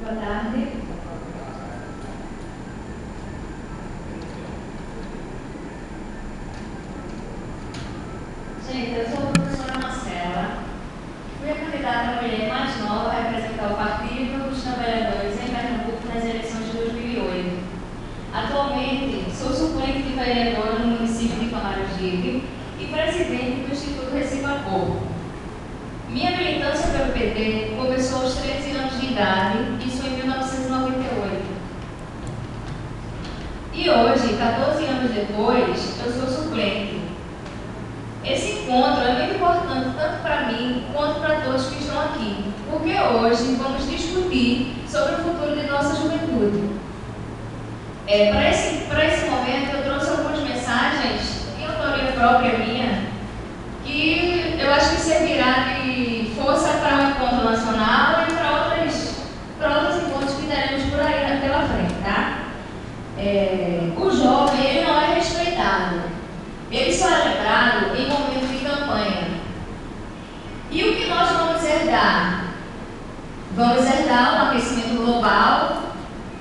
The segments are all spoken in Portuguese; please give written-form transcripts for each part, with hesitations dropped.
Boa tarde. Gente, eu sou a professora Marcela. Fui a candidata mulher mais nova a representar o Partido dos Trabalhadores em Pernambuco nas eleições de 2008. Atualmente, sou suplente de vereadora no município de Camaragibe e presidente do Instituto Recife Acordo. Minha militância pelo PT começou aos 13 anos de idade, isso em 1998. E hoje, 14 anos depois, eu sou suplente. Esse encontro é muito importante tanto para mim quanto para todos que estão aqui, porque hoje vamos discutir sobre o futuro de nossa juventude. Para esse momento, eu trouxe algumas mensagens de autoria própria minha, que eu acho que servirá de força para o encontro nacional e para outros encontros que teremos por aí pela frente, tá? O jovem, ele não é respeitado, ele só é lembrado em momentos de campanha. E o que nós vamos herdar? Vamos herdar um aquecimento global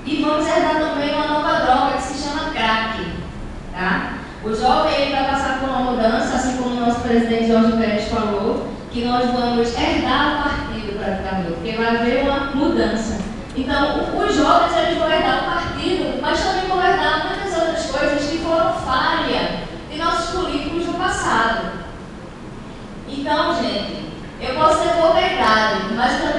e vamos herdar também uma nova droga que se chama crack, tá? O jovem, ele vai passar por uma mudança, assim como o nosso presidente Jorge Pérez falou, que nós vamos herdar o partido praticamente, porque vai haver uma mudança. Então, os jovens, eles vão herdar o partido, mas também vão herdar muitas outras coisas que foram falha de nossos políticos no passado. Então, gente, eu posso ter pouca idade, mas eu